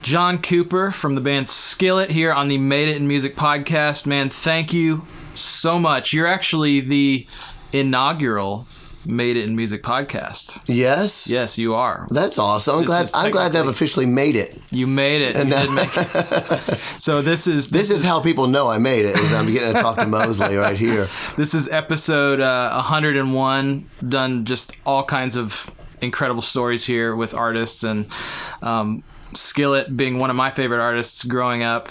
John Cooper from the band Skillet here on the Made It in Music podcast. Man, thank you so much. You're actually the inaugural Made It in Music podcast. Yes? Yes, you are. That's awesome. I'm glad they've officially made it. You made it. You did make it. So this is how people know I made it, is I'm getting to talk to Mosley right here. This is episode 101. Done just all kinds of incredible stories here with artists, and Skillet being one of my favorite artists growing up.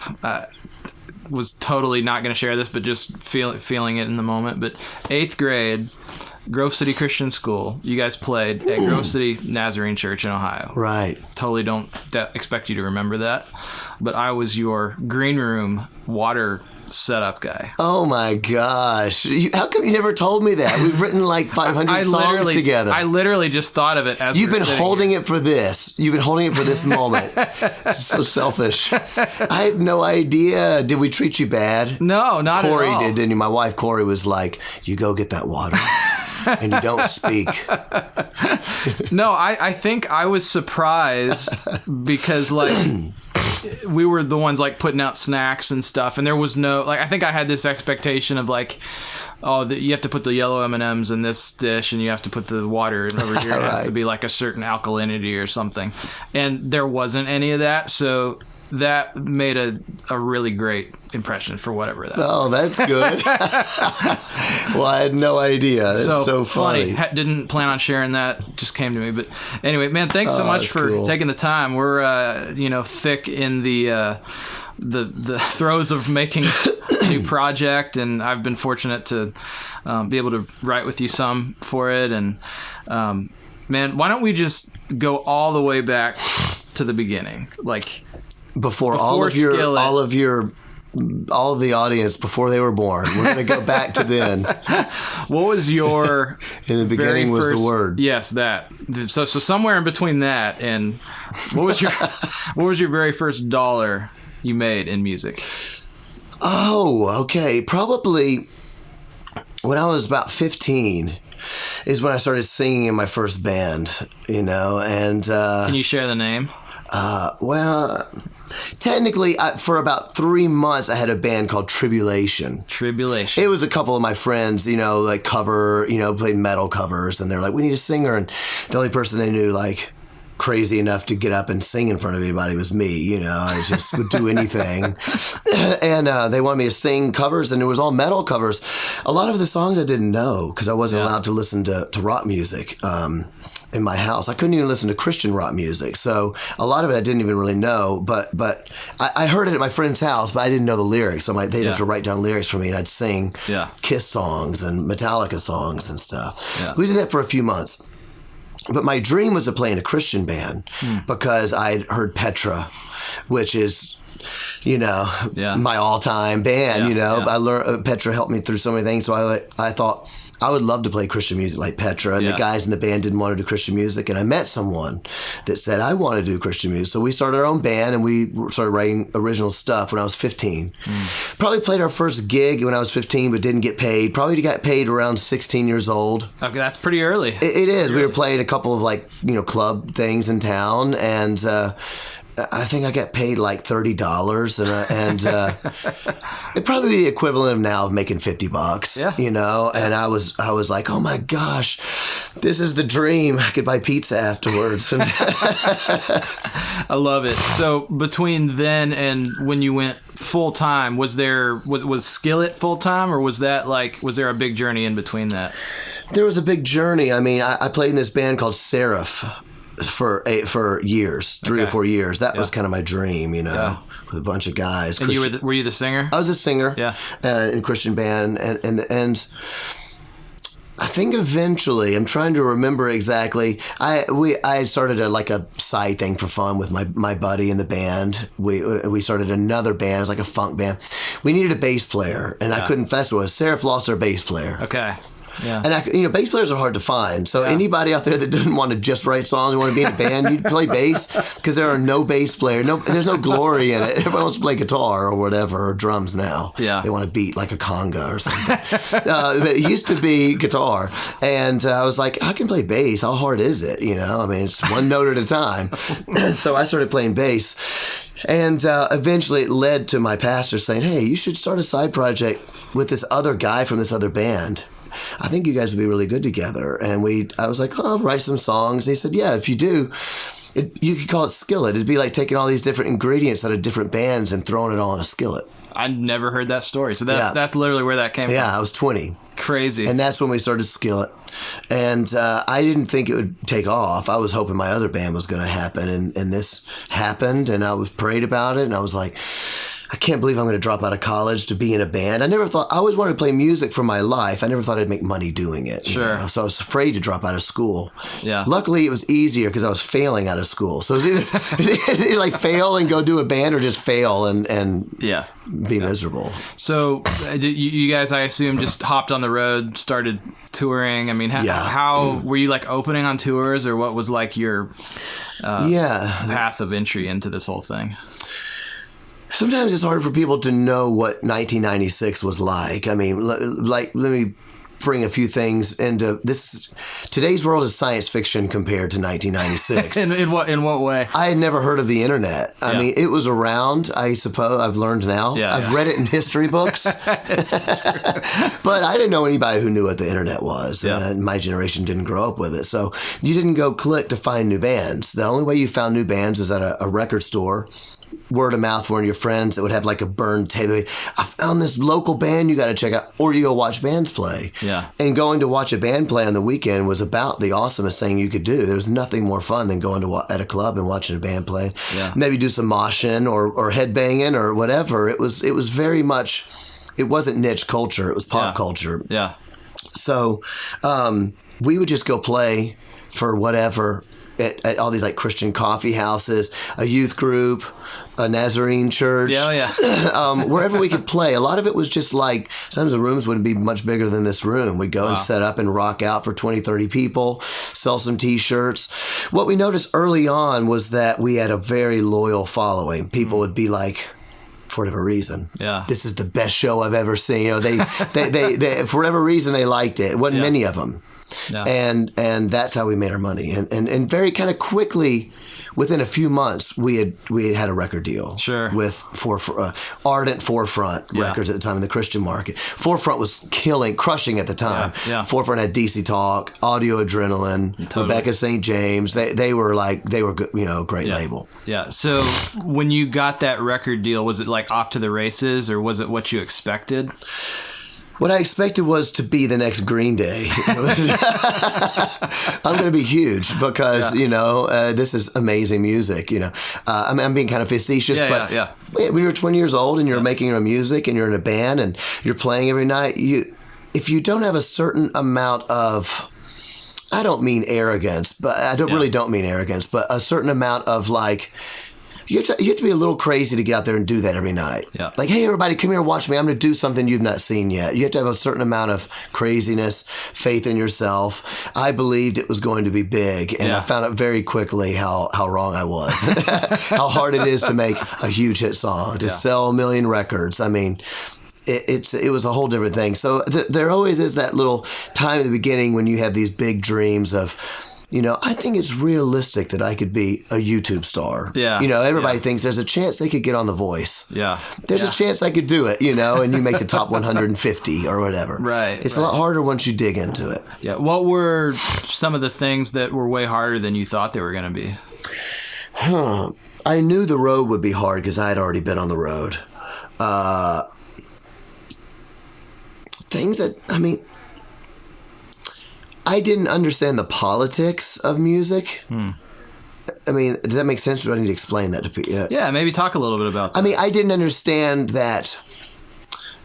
Was totally not going to share this, but just feeling it in the moment. But 8th grade, Grove City Christian School, you guys played at Grove City Nazarene Church in Ohio. Right. Totally don't expect you to remember that. But I was your green room water setup guy. Oh my gosh. How come you never told me that? We've written like 500 songs together. I literally just thought of it as You've been holding it for this. You've been holding it for this moment. So selfish. I had no idea. Did we treat you bad? No, not at all. Korey did, didn't you? My wife, Korey, was like, you go get that water. And you don't speak. No, I think I was surprised because, like, we were the ones, like, putting out snacks and stuff, and there was no, like, I think I had this expectation of, like, you have to put the yellow M&Ms in this dish, and you have to put the water over here. It has to be, like, a certain alkalinity or something. And there wasn't any of that, so that made a really great impression for whatever that was. Oh, that's good. Well, I had no idea. It's so funny. Didn't plan on sharing that. Just came to me. But anyway, man, thanks so much for taking the time. We're thick in the throes of making a new project, and I've been fortunate to be able to write with you some for it. And man, why don't we just go all the way back to the beginning, like before all of the audience, before they were born. We're going to go back to then. What was your in the beginning was the word. Yes, that. So somewhere in between that and what was your very first dollar you made in music? Oh, okay. Probably when I was about 15 is when I started singing in my first band, and can you share the name? Well, technically, for about 3 months, I had a band called Tribulation. Tribulation. It was a couple of my friends, like played metal covers, and they're like, we need a singer. And the only person they knew, like, crazy enough to get up and sing in front of anybody was me. I just would do anything. And they wanted me to sing covers, and it was all metal covers. A lot of the songs I didn't know because I wasn't allowed to listen to rock music in my house. I couldn't even listen to Christian rock music. So a lot of it I didn't even really know, but I heard it at my friend's house, but I didn't know the lyrics. So they'd have to write down lyrics for me, and I'd sing Kiss songs and Metallica songs and stuff. Yeah. We did that for a few months. But my dream was to play in a Christian band because I'd heard Petra, which is, my all-time band, I learned, Petra helped me through so many things. So I thought I would love to play Christian music like Petra. And the guys in the band didn't want to do Christian music. And I met someone that said, I want to do Christian music. So we started our own band, and we started writing original stuff when I was 15. Probably played our first gig when I was 15, but didn't get paid. Probably got paid around 16 years old. Okay, that's pretty early. It is. We were playing a couple of club things in town, and I think I got paid like $30, and it'd probably be the equivalent of now of making $50, And I was like, oh my gosh, this is the dream. I could buy pizza afterwards. I love it. So between then and when you went full time, was Skillet full time, or was there a big journey in between that? There was a big journey. I mean, I played in this band called Seth for years, 3 or 4 years. That was kind of my dream, with a bunch of guys. And were you the singer? I was a singer, in a Christian band, and I think eventually, I'm trying to remember exactly. I started a side thing for fun with my buddy in the band. We started another band. It was like a funk band. We needed a bass player, and I couldn't. That's what it was. Seraph lost their bass player. Okay. Yeah. And bass players are hard to find. So anybody out there that doesn't want to just write songs and want to be in a band, you play bass, because there are no bass players. There's no glory in it. Everyone wants to play guitar or whatever, or drums now. Yeah. They want to beat like a conga or something. But it used to be guitar. And I was like, I can play bass. How hard is it? It's one note at a time. So I started playing bass. And eventually it led to my pastor saying, hey, you should start a side project with this other guy from this other band. I think you guys would be really good together. And I was like, I'll write some songs. And he said, yeah, if you do, you could call it Skillet. It'd be like taking all these different ingredients out of different bands and throwing it all in a skillet. I never heard that story. So that's literally where that came from. Yeah, I was 20. Crazy. And that's when we started Skillet. And I didn't think it would take off. I was hoping my other band was going to happen. And this happened, and I was prayed about it. And I was like, I can't believe I'm going to drop out of college to be in a band. I always wanted to play music for my life. I never thought I'd make money doing it. Sure. So I was afraid to drop out of school. Yeah. Luckily, it was easier because I was failing out of school. So it was either like fail and go do a band, or just fail and be miserable. So you guys, I assume, just hopped on the road, started touring. I mean, how were you like opening on tours, or what was like your path of entry into this whole thing? Sometimes it's hard for people to know what 1996 was like. I mean, let me bring a few things into this. Today's world is science fiction compared to 1996. In what way? I had never heard of the internet. I mean, it was around, I suppose. I've learned now. I've read it in history books. But I didn't know anybody who knew what the internet was. My generation didn't grow up with it. So you didn't go click to find new bands. The only way you found new bands was at a record store. Word of mouth, one of your friends that would have like a burned tape. I found this local band you got to check out, or you go watch bands play. Yeah. And going to watch a band play on the weekend was about the awesomest thing you could do. There was nothing more fun than going to at a club and watching a band play. Yeah. Maybe do some moshing or headbanging or whatever. It was very much. It wasn't niche culture. It was pop culture. Yeah. So we would just go play for whatever. At all these like Christian coffee houses, a youth group, a Nazarene church, wherever we could play. A lot of it was just like, sometimes the rooms wouldn't be much bigger than this room. We'd go and set up and rock out for 20, 30 people, sell some t-shirts. What we noticed early on was that we had a very loyal following. People would be like, for whatever reason, this is the best show I've ever seen. They for whatever reason, they liked it. It wasn't many of them. Yeah. And that's how we made our money. And very kind of quickly, within a few months, we had a record deal. Sure. With Ardent Forefront Records at the time in the Christian market. Forefront was crushing at the time. Yeah. Forefront had DC Talk, Audio Adrenaline, Rebecca St. James. They were good, great label. Yeah. So when you got that record deal, was it like off to the races, or was it what you expected? What I expected was to be the next Green Day. I'm going to be huge because, this is amazing music, I'm being kind of facetious, but when you're 20 years old and you're making your own music and you're in a band and you're playing every night, if you don't have a certain amount of, I don't mean arrogance, but I really don't mean arrogance, but a certain amount of like, you have to be a little crazy to get out there and do that every night. Yeah. Like, hey, everybody, come here, watch me. I'm going to do something you've not seen yet. You have to have a certain amount of craziness, faith in yourself. I believed it was going to be big, and I found out very quickly how wrong I was. How hard it is to make a huge hit song, to sell 1 million records. I mean, it was a whole different thing. So there always is that little time at the beginning when you have these big dreams of, I think it's realistic that I could be a YouTube star. Yeah. Everybody thinks there's a chance they could get on The Voice. Yeah. There's a chance I could do it, and you make the top 150 or whatever. Right. It's a lot harder once you dig into it. Yeah. What were some of the things that were way harder than you thought they were going to be? I knew the road would be hard because I had already been on the road. Things that, I didn't understand the politics of music. I mean, does that make sense? Or do I need to explain that to people? Yeah, maybe talk a little bit about that. I mean, I didn't understand that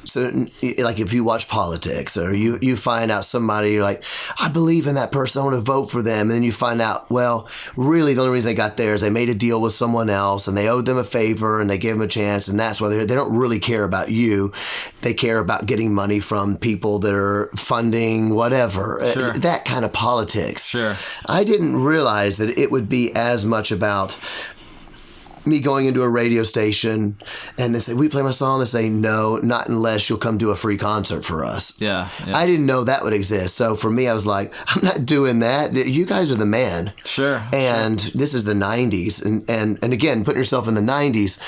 So, like, if you watch politics or you find out somebody, you're like, I believe in that person, I want to vote for them. And then you find out, well, really the only reason they got there is they made a deal with someone else and they owed them a favor and they gave them a chance. And that's why they don't really care about you. They care about getting money from people that are funding whatever. Sure. That kind of politics. Sure. I didn't realize that it would be as much about me going into a radio station and they say, we play my song. They say, no, not unless you'll come do a free concert for us. Yeah. I didn't know that would exist. So for me, I was like, I'm not doing that. You guys are the man. Sure. And this is the 90s. And again, putting yourself in the 90s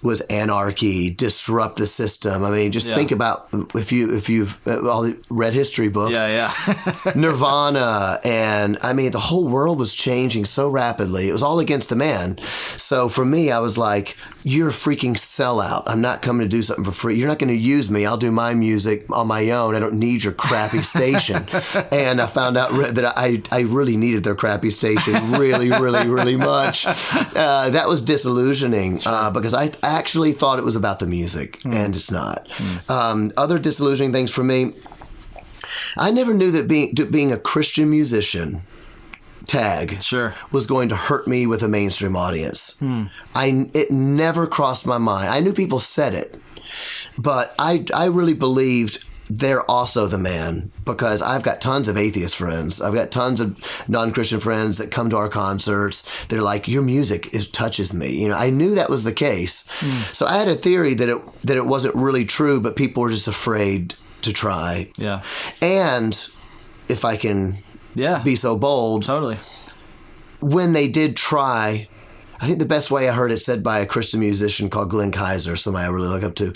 was anarchy, disrupt the system. I mean, just think about if you've all the read history books, Nirvana, and I mean, the whole world was changing so rapidly. It was all against the man. So for me, I was like, you're a freaking sellout. I'm not coming to do something for free. You're not going to use me. I'll do my music on my own. I don't need your crappy station. And I found out that I really needed their crappy station really, really, really much. That was disillusioning because I actually thought it was about the music, and it's not. Other disillusioning things for me, I never knew that being a Christian musician tag was going to hurt me with a mainstream audience. It never crossed my mind. I knew people said it, but I really believed they're also the man, because I've got tons of atheist friends. I've got tons of non-Christian friends that come to our concerts. They're like, your music touches me. You know, I knew that was the case. So I had a theory that it wasn't really true, but people were just afraid to try. Yeah. And if I can be so bold, totally. When they did try, I think the best way I heard it said by a Christian musician called Glenn Kaiser, somebody I really look up to.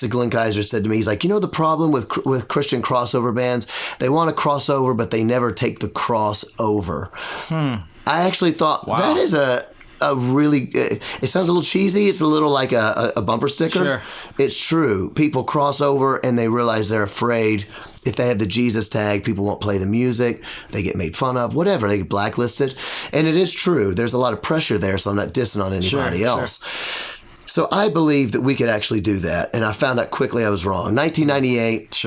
Glenn Kaiser said to me, he's like, you know, the problem with Christian crossover bands, they want to cross over, but they never take the cross over. I actually thought that is a really, it sounds a little cheesy. It's a little like a bumper sticker. Sure. It's true. People cross over and they realize they're afraid. If they have the Jesus tag, people won't play the music. They get made fun of, whatever. They get blacklisted. And it is true. There's a lot of pressure there, so I'm not dissing on anybody else. So I believe that we could actually do that. And I found out quickly I was wrong. 1998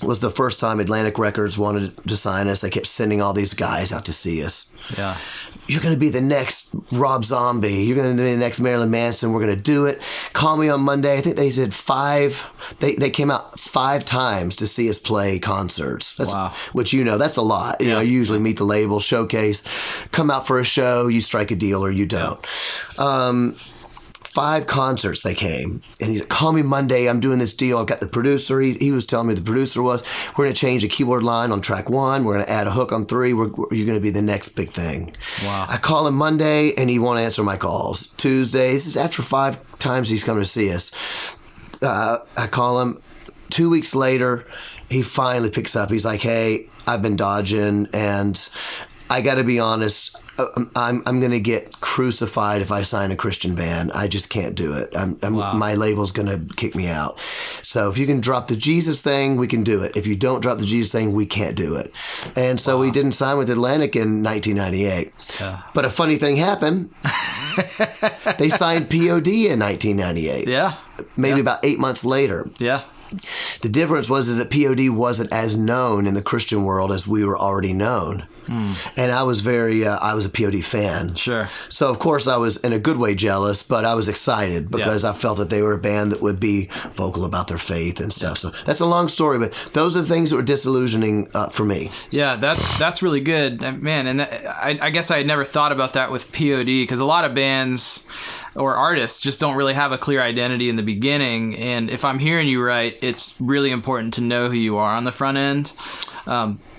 was the first time Atlantic Records wanted to sign us. They kept sending all these guys out to see us. Yeah. You're going to be the next Rob Zombie. You're going to be the next Marilyn Manson. We're going to do it. Call me on Monday. I think they said 5. They came out 5 times to see us play concerts. That's, which, you know, that's a lot. You know, you usually meet the label, showcase, come out for a show, you strike a deal or you don't. 5 concerts they came. And he's like, call me Monday. I'm doing this deal. I've got the producer. He was telling me the producer was, we're going to change a keyboard line on track 1. We're going to add a hook on 3. You're going to be the next big thing. Wow. I call him Monday and he won't answer my calls. Tuesday, this is after 5 times he's come to see us. I call him. 2 weeks later, he finally picks up. He's like, hey, I've been dodging and I got to be honest, I'm going to get crucified if I sign a Christian band. I just can't do it. My label's going to kick me out. So if you can drop the Jesus thing, we can do it. If you don't drop the Jesus thing, we can't do it. And so we didn't sign with Atlantic in 1998. Yeah. But a funny thing happened. They signed POD in 1998. Yeah. Maybe about 8 months later. Yeah. The difference was that POD wasn't as known in the Christian world as we were already known. And I was I was a POD fan. Sure. So, of course, I was in a good way jealous, but I was excited because I felt that they were a band that would be vocal about their faith and stuff. So that's a long story, but those are the things that were disillusioning for me. Yeah, that's really good. Man, and I guess I had never thought about that with POD because a lot of bands or artists just don't really have a clear identity in the beginning. And if I'm hearing you right, it's really important to know who you are on the front end.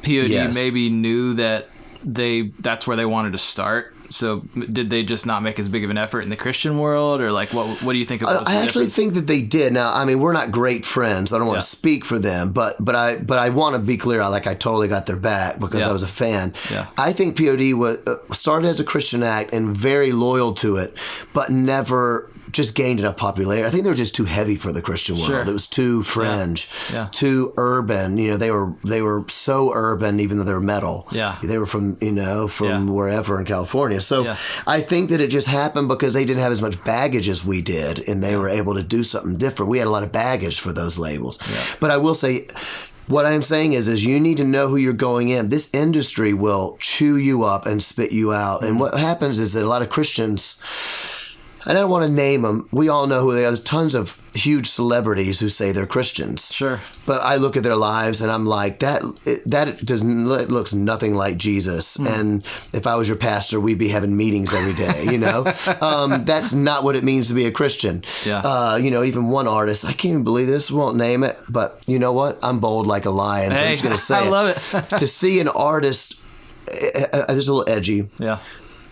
POD maybe knew that that's where they wanted to start. So did they just not make as big of an effort in the Christian world, or like what do you think of those? I actually think that they did. Now, I mean, we're not great friends. I don't want to speak for them, but I want to be clear. I totally got their back because I was a fan. Yeah. I think POD was started as a Christian act and very loyal to it, but never just gained enough popularity. I think they were just too heavy for the Christian world. Sure. It was too fringe, Yeah. too urban. You know, they were so urban, even though they were metal. Yeah. They were from wherever in California. So Yeah. I think that it just happened because they didn't have as much baggage as we did, and they were able to do something different. We had a lot of baggage for those labels. Yeah. But I will say, what I'm saying is you need to know who you're going in. This industry will chew you up and spit you out. And what happens is that a lot of Christians, and I don't want to name them, we all know who they are. There's tons of huge celebrities who say they're Christians. Sure. But I look at their lives and I'm like, that looks nothing like Jesus. And if I was your pastor, we'd be having meetings every day, you know? That's not what it means to be a Christian. Yeah. You know, even one artist, I can't even believe this, won't name it, but you know what? I'm bold like a lion. So I'm just going to say I love it. To see an artist, there's a little edgy. Yeah.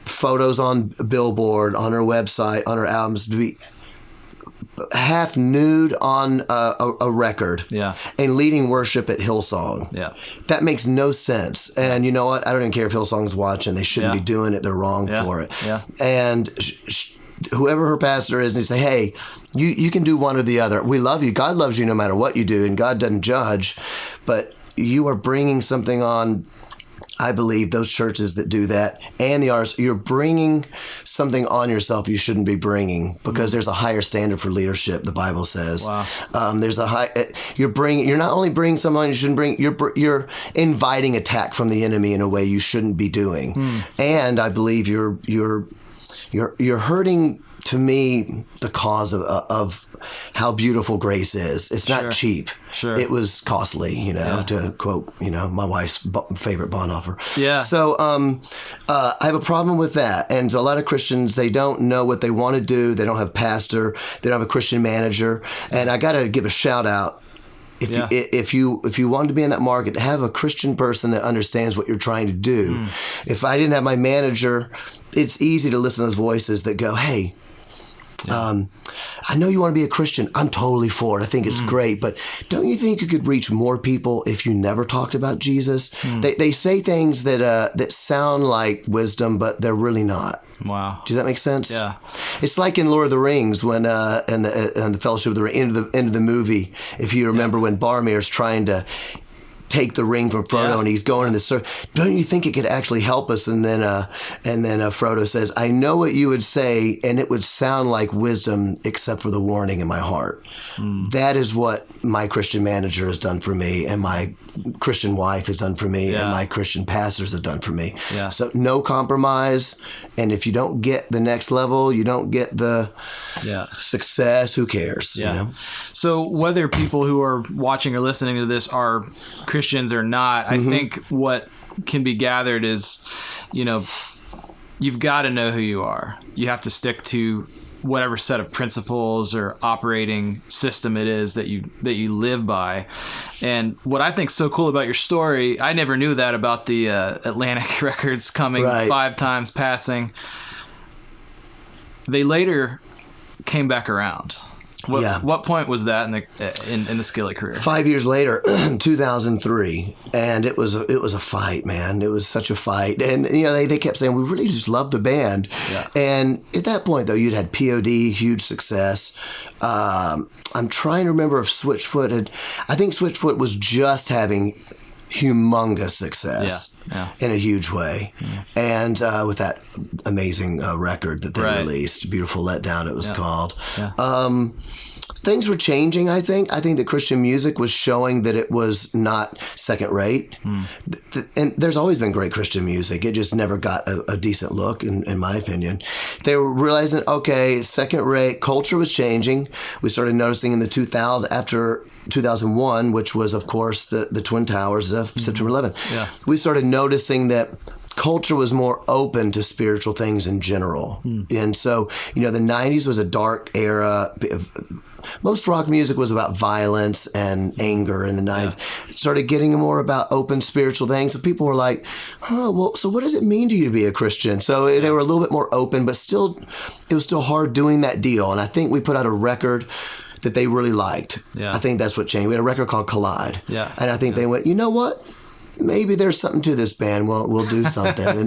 Photos on Billboard, on her website, on her albums, to be half nude on a record, and leading worship at Hillsong. Yeah, that makes no sense. And you know what? I don't even care if Hillsong's watching. They shouldn't be doing it. They're wrong for it. Yeah. And whoever her pastor is, they say, hey, you can do one or the other. We love you. God loves you no matter what you do, and God doesn't judge. But you are bringing something on. I believe those churches that do that and the artists, you're bringing something on yourself you shouldn't be bringing, because there's a higher standard for leadership, the Bible says. Wow. There's a high. You're not only bringing someone you shouldn't bring. You're inviting attack from the enemy in a way you shouldn't be doing, and I believe you're hurting, to me, the cause of how beautiful grace is. It's not cheap. Sure. It was costly, you know, to quote, you know, my wife's favorite Bonhoeffer. Yeah. So I have a problem with that. And a lot of Christians, they don't know what they want to do. They don't have pastor. They don't have a Christian manager. And I got to give a shout out. If you want to be in that market, have a Christian person that understands what you're trying to do. If I didn't have my manager, it's easy to listen to those voices that go, hey, I know you want to be a Christian. I'm totally for it. I think it's great. But don't you think you could reach more people if you never talked about Jesus? They say things that sound like wisdom, but they're really not. Wow. Does that make sense? Yeah. It's like in Lord of the Rings when in the Fellowship of the Ring, end of the movie, if you remember when Boromir's trying to take the ring from Frodo and he's going in the circle. Don't you think it could actually help us? And then Frodo says, I know what you would say, and it would sound like wisdom except for the warning in my heart. That is what my Christian manager has done for me, and my Christian wife has done for me, and my Christian pastors have done for me. Yeah. So no compromise. And if you don't get the next level, you don't get the success, who cares? Yeah. You know? So whether people who are watching or listening to this are Christians or not, I think what can be gathered is, you know, you've got to know who you are. You have to stick to whatever set of principles or operating system it is that you live by. And what I think is so cool about your story, I never knew that about the Atlantic Records coming 5 times passing. They later came back around. What point was that in the Skillet career? 5 years later, 2003, and it was a fight, man. It was such a fight, and you know they kept saying we really just love the band. Yeah. And at that point, though, you'd had POD, huge success. I'm trying to remember if Switchfoot had. I think Switchfoot was just having humongous success in a huge way. And with that amazing record that they released, Beautiful Letdown it was called. Things were changing, I think. I think that Christian music was showing that it was not second rate. And there's always been great Christian music. It just never got a decent look, in my opinion. They were realizing, okay, second rate, culture was changing. We started noticing in the 2000s, after 2001, which was, of course, the Twin Towers of September 11th. We started noticing that culture was more open to spiritual things in general. And so, you know, the 90s was a dark era. Most rock music was about violence and anger in the 90s. It started getting more about open spiritual things. So people were like, oh, well, so what does it mean to you to be a Christian? So they were a little bit more open, but still, it was still hard doing that deal. And I think we put out a record that they really liked. I think that's what changed. We had a record called Collide. And I think they went, you know what? maybe there's something to this band. We'll do something.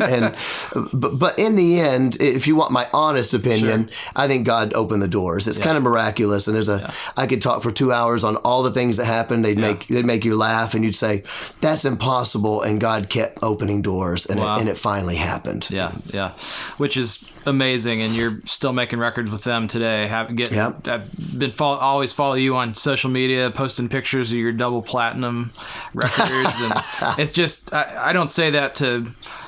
But in the end, if you want my honest opinion, I think God opened the doors. It's kind of miraculous. And I could talk for 2 hours on all the things that happened. They'd make you laugh, and you'd say, that's impossible. And God kept opening doors, and it finally happened. Yeah. Which is amazing. And you're still making records with them today. I've been always follow you on social media, posting pictures of your double platinum records. And it's just, I don't say that to,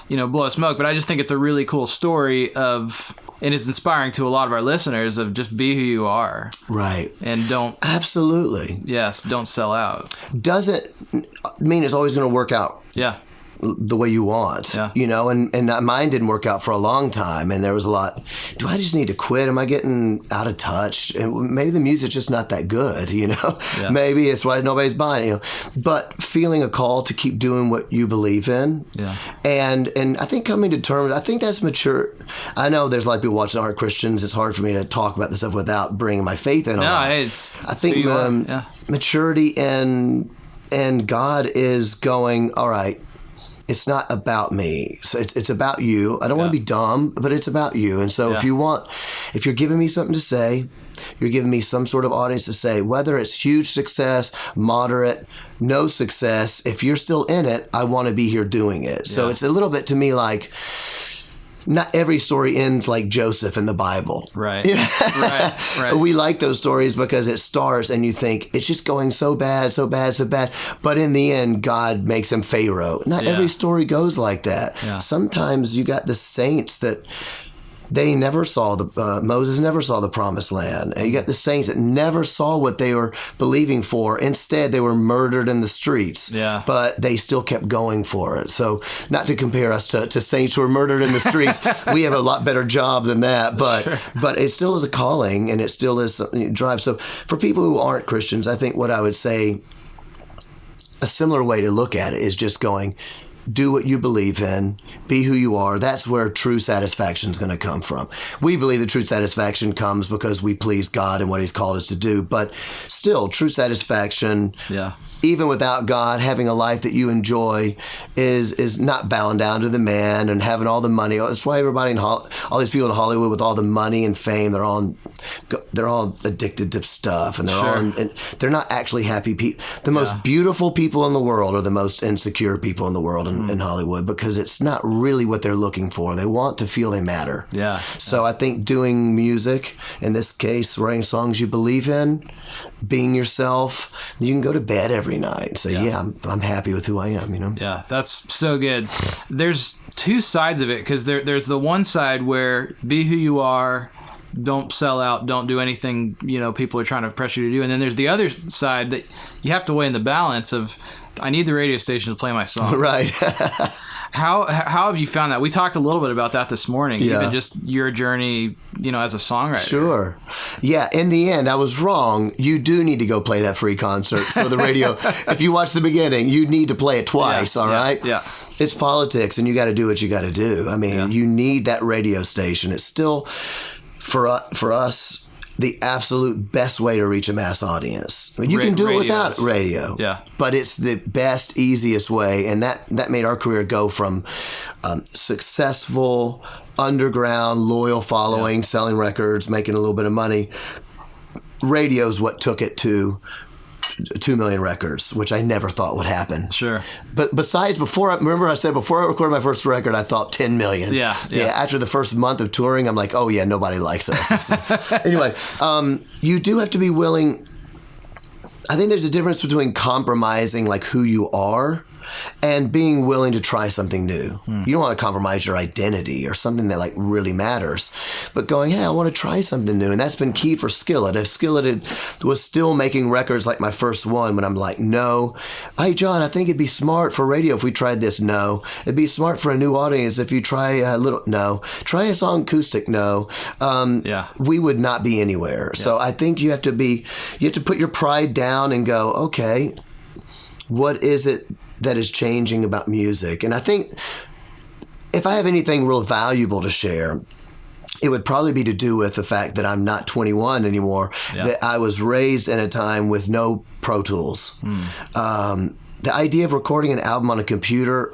blow smoke, but I just think it's a really cool story and it's inspiring to a lot of our listeners of just be who you are. Right. And don't. Absolutely. Yes. Don't sell out. Doesn't mean it's always going to work out. Yeah. The way you want, and mine didn't work out for a long time. And there was a lot, do I just need to quit? Am I getting out of touch? And maybe the music's just not that good, Maybe it's why nobody's buying it, But feeling a call to keep doing what you believe in. Yeah. And I think coming to terms, I think that's mature. I know there's a lot of people watching aren't Christians. It's hard for me to talk about this stuff without bringing my faith in. I think maturity and God is going, all right, it's not about me. So it's about you. I don't want to be dumb, but it's about you. And so if you're giving me something to say, you're giving me some sort of audience to say, whether it's huge success, moderate, no success, if you're still in it, I want to be here doing it. So it's a little bit to me like, not every story ends like Joseph in the Bible. Right. Right. We like those stories because it starts and you think it's just going so bad. But in the end, God makes him Pharaoh. Not every story goes like that. Yeah. Sometimes you got the saints that they never saw Moses never saw the promised land. And you got the saints that never saw what they were believing for. Instead, they were murdered in the streets. Yeah. But they still kept going for it. So not to compare us to saints who were murdered in the streets. We have a lot better job than that. But it still is a calling, and it still is something you drive. So for people who aren't Christians, I think what I would say, a similar way to look at it is just going, do what you believe in, be who you are. That's where true satisfaction is going to come from. We believe that true satisfaction comes because we please God and what he's called us to do. But still, true satisfaction, even without God, having a life that you enjoy is not bound down to the man and having all the money. That's why everybody all these people in Hollywood with all the money and fame, they're all addicted to stuff, and they're not actually happy people. The most beautiful people in the world are the most insecure people in the world in Hollywood, because it's not really what they're looking for. They want to feel they matter. Yeah. So I think doing music, in this case, writing songs you believe in, being yourself, you can go to bed every night and say, I'm happy with who I am, Yeah, that's so good. There's two sides of it, because there's the one side where be who you are, don't sell out, don't do anything, people are trying to pressure you to do. And then there's the other side that you have to weigh in the balance of, I need the radio station to play my song. Right. How have you found that? We talked a little bit about that this morning, even just your journey, as a songwriter. Sure. Yeah, in the end, I was wrong. You do need to go play that free concert. So the radio, if you watch the beginning, you need to play it twice, all right? Yeah. It's politics, and you got to do what you got to do. I mean, you need that radio station. It's still, for us, the absolute best way to reach a mass audience. I mean, you can do it without radio, but it's the best, easiest way. And that made our career go from successful, underground, loyal following, selling records, making a little bit of money. Radio's what took it to 2 million records, which I never thought would happen. Sure. But besides, before I recorded my first record, I thought 10 million. Yeah. After the first month of touring, I'm like, oh yeah, nobody likes us. Anyway, you do have to be willing. I think there's a difference between compromising like who you are and being willing to try something new. You don't want to compromise your identity or something that like really matters, but going, hey, I want to try something new. And that's been key for Skillet. If Skillet was still making records like my first one, when I'm like, no, hey, John, I think it'd be smart for radio if we tried this. No. It'd be smart for a new audience if you try a little, no. Try a song acoustic, no. We would not be anywhere. Yeah. So I think you have to put your pride down and go, okay, what is it that is changing about music? And I think if I have anything real valuable to share, it would probably be to do with the fact that I'm not 21 anymore, that I was raised in a time with no Pro Tools. the idea of recording an album on a computer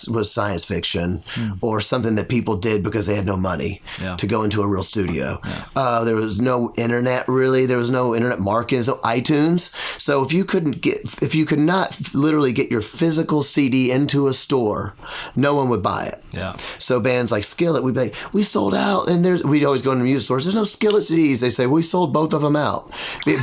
was science fiction or something that people did because they had no money to go into a real studio. There was no internet, really. There was no internet marketing, no iTunes. So if you could not literally get your physical CD into a store, no one would buy it. Yeah. So bands like Skillet, we'd be like, we sold out, and we'd always go into music stores. There's no Skillet CDs. They say, we sold both of them out.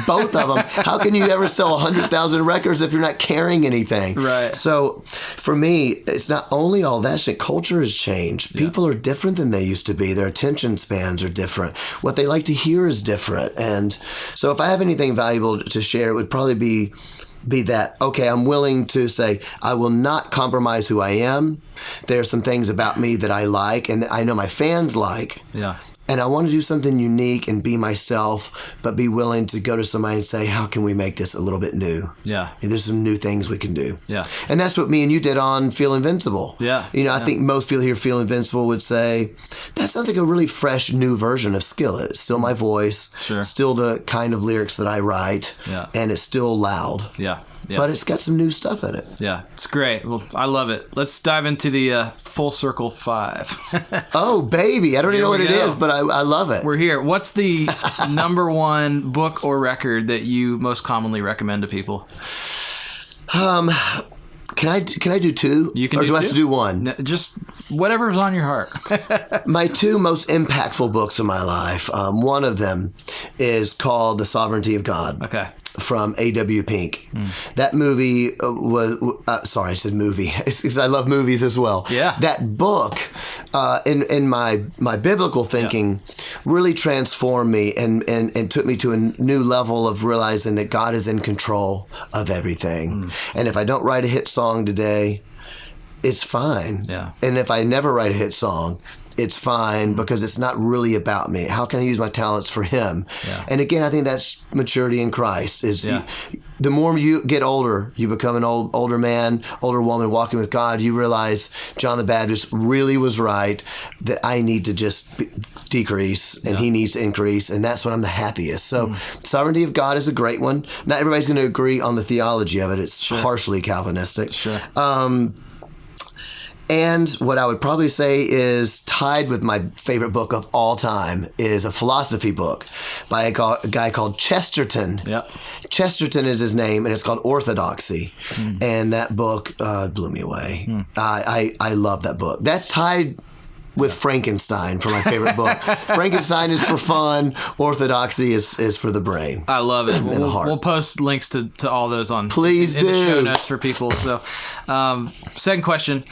Both of them. How can you ever sell 100,000 records if you're not carrying anything? Right. So for me, it's not only all that shit. Culture has changed. People are different than they used to be. Their attention spans are different. What they like to hear is different. And so if I have anything valuable to share, it would probably be that, okay, I'm willing to say, I will not compromise who I am. There are some things about me that I like and that I know my fans like. Yeah. And I want to do something unique and be myself, but be willing to go to somebody and say, how can we make this a little bit new? Yeah. There's some new things we can do. Yeah. And that's what me and you did on Feel Invincible. Yeah. I think most people hear Feel Invincible would say, that sounds like a really fresh, new version of Skillet. It's still my voice. Sure. Still the kind of lyrics that I write. Yeah. And it's still loud. Yeah. Yeah. But it's got some new stuff in it. Yeah, it's great. Well, I love it. Let's dive into the Full Circle 5. Oh, baby. I don't even know what it is, but I love it. We're here. What's the number one book or record that you most commonly recommend to people? Can I do two? You can or do I two? have to do one? Just whatever's on your heart. My two most impactful books in my life, one of them is called The Sovereignty of God. Okay. From A.W. Pink. That movie was, sorry, I said movie. It's because I love movies as well. Yeah. That book, in my biblical thinking, really transformed me and took me to a new level of realizing that God is in control of everything. And if I don't write a hit song today, it's fine. Yeah. And if I never write a hit song, it's fine because it's not really about me. How can I use my talents for Him? Yeah. And again, I think that's maturity in Christ. The more you get older, you become an older man, older woman walking with God, you realize John the Baptist really was right, that I need to just decrease and He needs to increase, and that's when I'm the happiest. So Sovereignty of God is a great one. Not everybody's going to agree on the theology of it. It's harshly Calvinistic. Sure. And what I would probably say is tied with my favorite book of all time is a philosophy book by a guy called Chesterton. Yep. Chesterton is his name, and it's called Orthodoxy. And that book blew me away. I love that book. That's tied with Frankenstein for my favorite book. Frankenstein is for fun. Orthodoxy is for the brain. I love it. And the heart. We'll post links to all those on Please in the show do. notes for people. So, second question.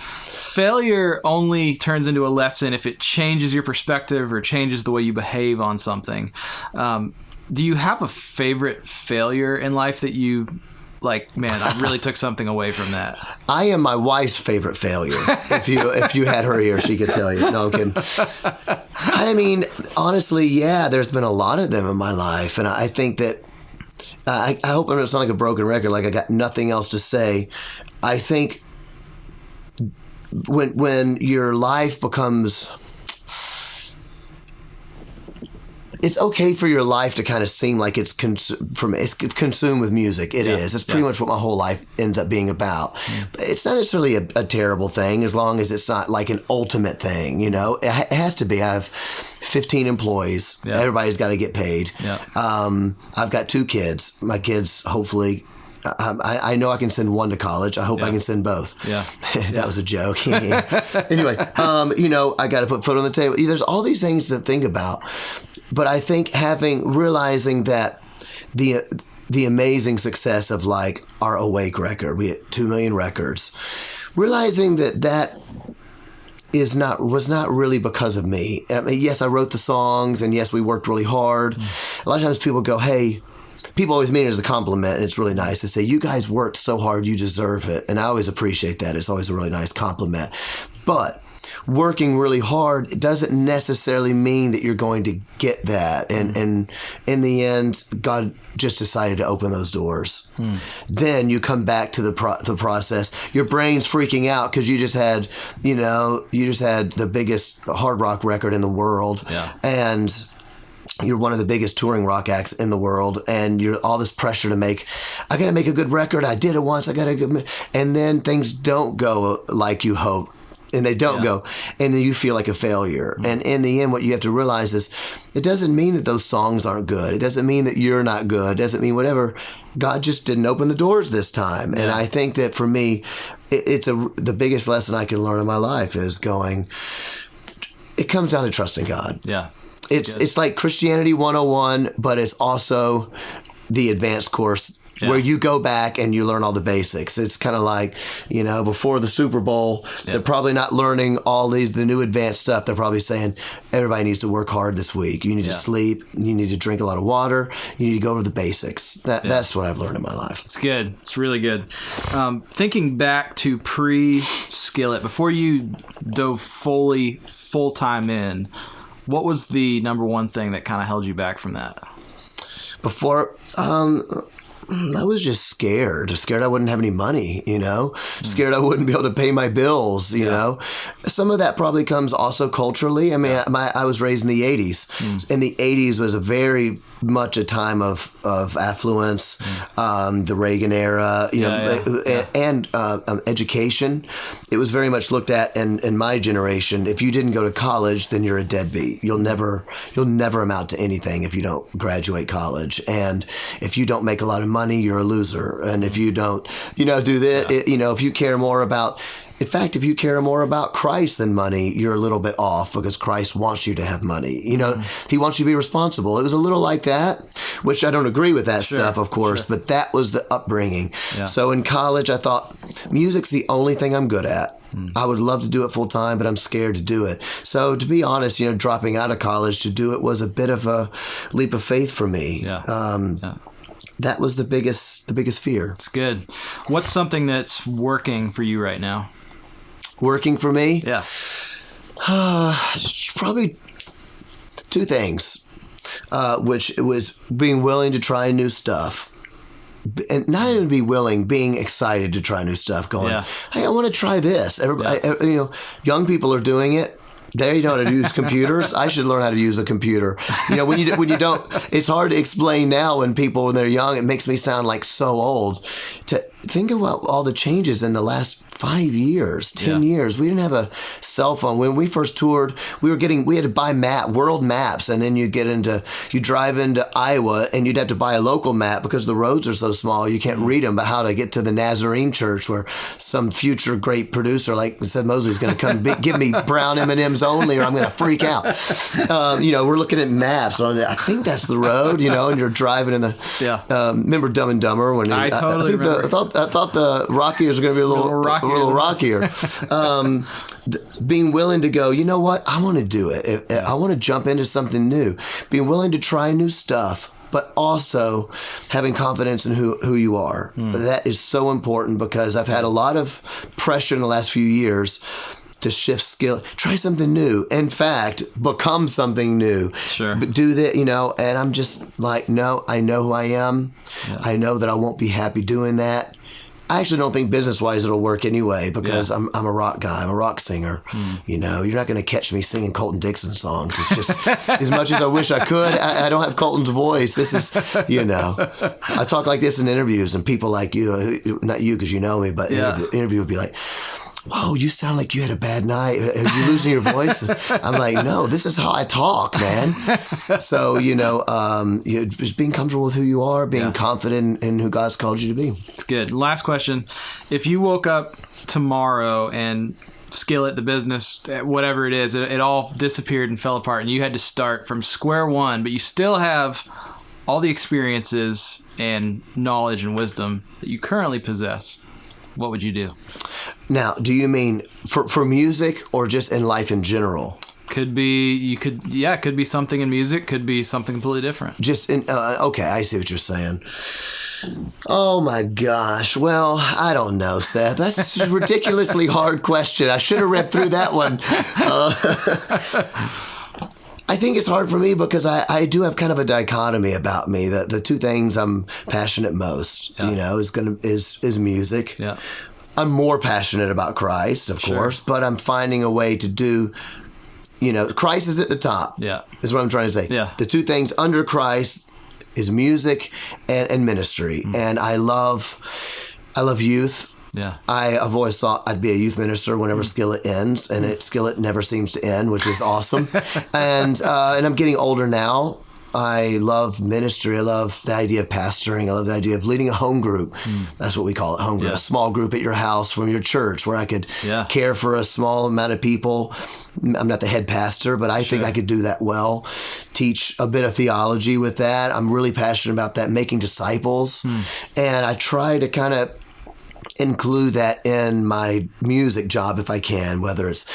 Failure only turns into a lesson if it changes your perspective or changes the way you behave on something. Do you have a favorite failure in life that you like, man, I really took something away from that? I am my wife's favorite failure. If you had her here, she could tell you. No, I'm kidding. I mean, honestly, yeah, there's been a lot of them in my life. And I think that, I hope I'm not sound like a broken record, like I got nothing else to say. I think when your life becomes, it's okay for your life to kind of seem like it's consumed with music. It is. It's pretty much what my whole life ends up being about. But it's not necessarily a terrible thing as long as it's not like an ultimate thing, you know? It has to be. I have 15 employees. Yeah. Everybody's got to get paid. Yeah. I've got 2 kids. My kids, hopefully, I know I can send one to college. I hope I can send both. Yeah. That was a joke. Anyway, I got to put food on the table. There's all these things to think about. But I think realizing that the amazing success of like our Awake record, we had 2 million records, realizing that was not really because of me. I mean, yes, I wrote the songs, and yes, we worked really hard. A lot of times people go, hey, people always mean it as a compliment, and it's really nice to say, you guys worked so hard, you deserve it. And I always appreciate that. It's always a really nice compliment. But working really hard, it doesn't necessarily mean that you're going to get that. And in the end, God just decided to open those doors. Then you come back to the process. Your brain's freaking out because you just had the biggest hard rock record in the world. Yeah. And you're one of the biggest touring rock acts in the world, and you're all this pressure to I got to make a good record. I did it once. And then things don't go like you hope. And they don't go, and then you feel like a failure. Mm-hmm. And in the end, what you have to realize is it doesn't mean that those songs aren't good. It doesn't mean that you're not good. It doesn't mean whatever. God just didn't open the doors this time. Yeah. And I think that for me, the biggest lesson I can learn in my life is it comes down to trusting God. Yeah. It's like Christianity 101, but it's also the advanced course where you go back and you learn all the basics. It's kind of like, before the Super Bowl, they're probably not learning all the new advanced stuff. They're probably saying, everybody needs to work hard this week. You need to sleep. You need to drink a lot of water. You need to go over the basics. That's what I've learned in my life. It's good. It's really good. Thinking back to pre-Skillet, before you dove fully full-time in, what was the number one thing that kind of held you back from that? Before, I was just scared I wouldn't have any money, scared I wouldn't be able to pay my bills, you know. Some of that probably comes also culturally. I mean, I was raised in the 80s, and the 80s was a very much a time of affluence, the Reagan era, and education. It was very much looked at in my generation. If you didn't go to college, then you're a deadbeat. You'll never amount to anything if you don't graduate college. And if you don't make a lot of money, you're a loser. And if you don't, do that, if you care more about. In fact, if you care more about Christ than money, you're a little bit off, because Christ wants you to have money. He wants you to be responsible. It was a little like that, which I don't agree with that stuff, of course, but that was the upbringing. Yeah. So in college, I thought, music's the only thing I'm good at. I would love to do it full time, but I'm scared to do it. So to be honest, dropping out of college to do it was a bit of a leap of faith for me. That was the biggest fear. It's good. What's something that's working for you right now? Working for me? Yeah. Probably two things, which was being willing to try new stuff. And not even be willing, being excited to try new stuff, going, hey, I want to try this. Everybody, young people are doing it. They know how to use computers. I should learn how to use a computer. When you don't, it's hard to explain now when they're young. It makes me sound like so old. To think about all the changes in the last 5 years, 10 years. We didn't have a cell phone. When we first toured, we had to buy world maps, and then you drive into Iowa, and you'd have to buy a local map because the roads are so small, you can't read them, but how to get to the Nazarene church where some future great producer like Seth Mosley's going to come give me brown M&Ms only, or I'm going to freak out. We're looking at maps. I think that's the road, and you're driving in the, remember Dumb and Dumber? When I remember. I thought the Rockies were going to be a little rockier. Being willing to go, you know what? I want to do it. I want to jump into something new. Being willing to try new stuff, but also having confidence in who you are. That is so important, because I've had a lot of pressure in the last few years to shift skill, try something new. In fact, become something new. Sure. But do that, and I'm just like, no, I know who I am. Yeah. I know that I won't be happy doing that. I actually don't think business-wise it'll work anyway, because I'm a rock guy. I'm a rock singer. You're not going to catch me singing Colton Dixon songs. It's just, as much as I wish I could, I don't have Colton's voice. This is, I talk like this in interviews, and people like you, not you because you know me, but the interview would be like, whoa, you sound like you had a bad night. Are you losing your voice? I'm like, no, this is how I talk, man. So, just being comfortable with who you are, being confident in who God's called you to be. It's good. Last question. If you woke up tomorrow and Skillet, the business, whatever it is, it all disappeared and fell apart, and you had to start from square one, but you still have all the experiences and knowledge and wisdom that you currently possess, what would you do? Now, do you mean for music or just in life in general? Could be, it could be something in music, could be something completely different. Just in, okay, I see what you're saying. Oh my gosh. Well, I don't know, Seth. That's a ridiculously hard question. I should have read through that one. I think it's hard for me because I do have kind of a dichotomy about me. The two things I'm passionate most, is music. Yeah. I'm more passionate about Christ, of course, but I'm finding a way to do Christ is at the top. Yeah. Is what I'm trying to say. Yeah. The two things under Christ is music and ministry. And I love youth. Yeah. I've always thought I'd be a youth minister whenever Skillet ends, and Skillet never seems to end, which is awesome. And I'm getting older now. I love ministry. I love the idea of pastoring. I love the idea of leading a home group. That's what we call it, home group. Yeah. A small group at your house from your church where I could care for a small amount of people. I'm not the head pastor, but I think I could do that well. Teach a bit of theology with that. I'm really passionate about that, making disciples. And I try to kind of include that in my music job if I can, whether it's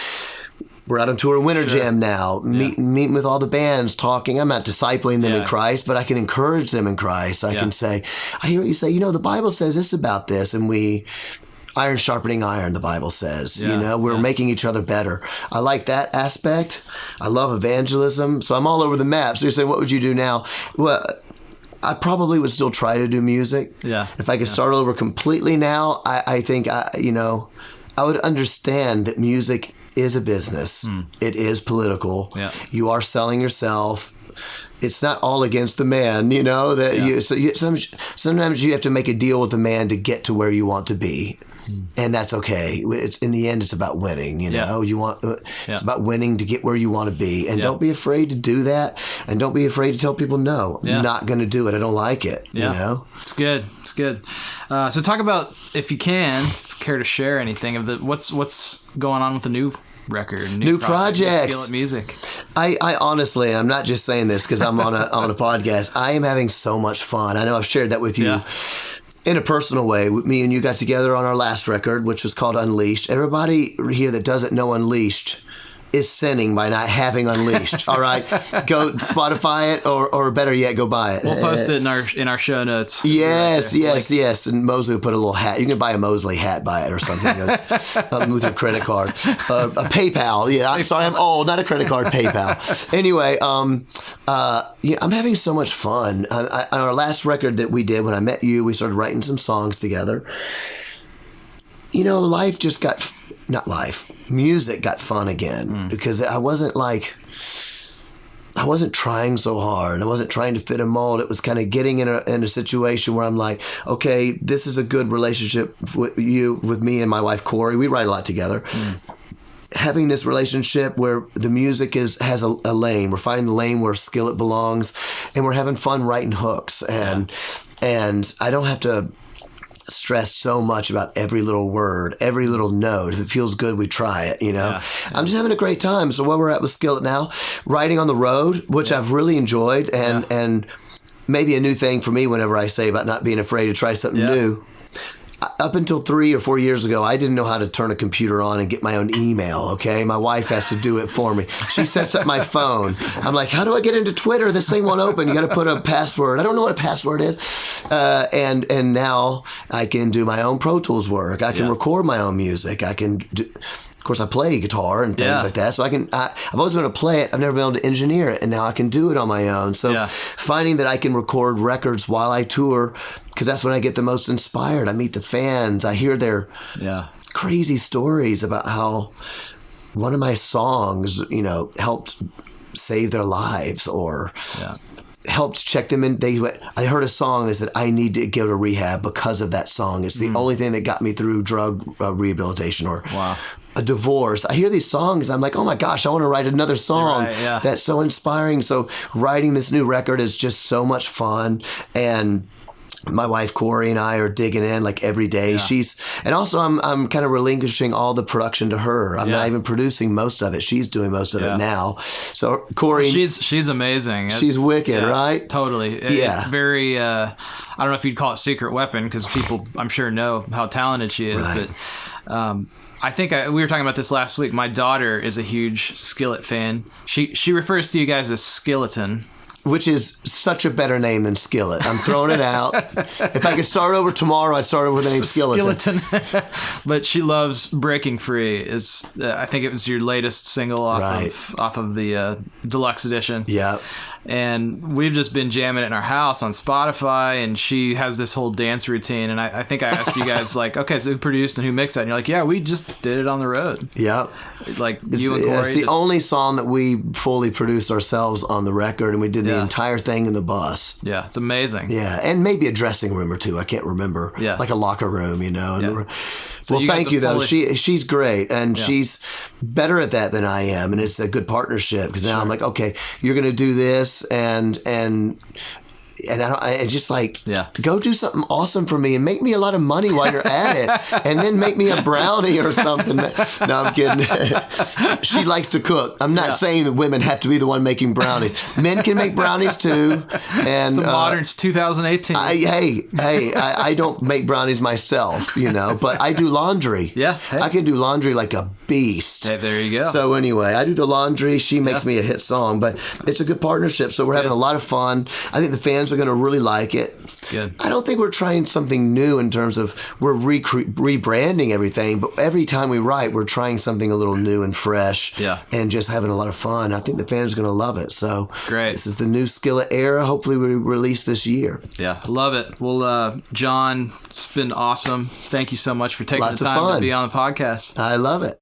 we're out on tour at Winter Jam now, meeting with all the bands, talking. I'm not discipling them in Christ, but I can encourage them in Christ. I can say, I hear what you say, the Bible says this about this, and iron sharpening iron, the Bible says. We're making each other better. I like that aspect. I love evangelism. So I'm all over the map. So you say, what would you do now? Well, I probably would still try to do music. Yeah. If I could start over completely now, I think, I would understand that music is a business. It is political. Yeah. You are selling yourself. It's not all against the man, sometimes you have to make a deal with the man to get to where you want to be. And that's okay. It's in the end, it's about winning. It's about winning to get where you want to be. And don't be afraid to do that. And don't be afraid to tell people, no, I'm not going to do it. I don't like it. It's good. It's good. So talk about, if you care to share anything of what's going on with the new record, new projects, Skillet music. I honestly, and I'm not just saying this because I'm on a podcast, I am having so much fun. I know I've shared that with you. In a personal way. Me and you got together on our last record, which was called Unleashed. Everybody here that doesn't know Unleashed is sinning by not having Unleashed. All right, go Spotify it, or better yet, go buy it. We'll post it in our show notes. Yes, yes. And Mosley will put a little hat. You can buy a Mosley hat, buy it or something with your credit card. A PayPal. Yeah, I'm sorry, I'm old. Not a credit card. PayPal. Anyway, I'm having so much fun. On our last record that we did, when I met you, we started writing some songs together. Life just got. Not life, music got fun again because I wasn't trying so hard. I wasn't trying to fit a mold. It was kind of getting in a situation where I'm like, okay, this is a good relationship with me and my wife, Korey. We write a lot together. Having this relationship where the music has a lane. We're finding the lane where Skillet belongs, and we're having fun writing hooks. And I don't have to stress so much about every little word, every little note. If it feels good, we try it, I'm just having a great time. So where we're at with Skillet now, writing on the road, which I've really enjoyed, and maybe a new thing for me whenever I say about not being afraid to try something new. Up until 3 or 4 years ago, I didn't know how to turn a computer on and get my own email, okay? My wife has to do it for me. She sets up my phone. I'm like, how do I get into Twitter? This thing won't open. You got to put a password. I don't know what a password is. And now I can do my own Pro Tools work. I can record my own music. I can do... Of course, I play guitar and things like that, so I've always been able to play it. I've never been able to engineer it, and now I can do it on my own. So finding that I can record records while I tour, because that's when I get the most inspired. I meet the fans. I hear their crazy stories about how one of my songs, helped save their lives or helped check them in. I heard a song. They said, I need to go to rehab because of that song. It's the only thing that got me through drug rehabilitation or a divorce. I hear these songs. I'm like, oh my gosh, I want to write another song. That's so inspiring. So writing this new record is just so much fun. And my wife Korey and I are digging in like every day. And also I'm kind of relinquishing all the production to her. I'm not even producing most of it. She's doing most of it now. So Korey, she's amazing. She's wicked, right? Totally. Very. I don't know if you'd call it secret weapon because people I'm sure know how talented she is, but. I think we were talking about this last week. My daughter is a huge Skillet fan. She refers to you guys as Skeleton. Which is such a better name than Skillet. I'm throwing it out. If I could start over tomorrow, I'd start over with the name Skeleton. But she loves Breaking Free. I think it was your latest single off of the deluxe edition. Yeah. And we've just been jamming it in our house on Spotify, and she has this whole dance routine. And I think I asked you guys, like, okay, so who produced and who mixed that? And you're like, yeah, we just did it on the road. Yep. Like you and Korey. It's the only song that we fully produced ourselves on the record, and we did the entire thing in the bus. Yeah, it's amazing. Yeah, and maybe a dressing room or two. I can't remember. Yeah. Like a locker room, you know. Yeah. So well, thank you, though. She's great, and Yeah. she's better at that than I am, and it's a good partnership because now I'm like, okay, you're going to do this, and I just like, go do something awesome for me and make me a lot of money while you're at it, and then make me a brownie or something. No, I'm kidding. She likes to cook. I'm not saying that women have to be the one making brownies. Men can make brownies too. And it's modern. It's 2018. I don't make brownies myself, you know, but I do laundry. Yeah, I can do laundry like a beast. Hey, there you go. So anyway, I do the laundry. She makes me a hit song, but it's a good partnership. So we're having a lot of fun. I think the fans are going to really like it. Good. I don't think we're trying something new in terms of we're rebranding everything, but every time we write, we're trying something a little new and fresh, and just having a lot of fun. I think the fans are going to love it. So great. This is the new Skillet era. Hopefully, we release this year. Yeah, love it. Well, John, it's been awesome. Thank you so much for taking the time to be on the podcast. I love it.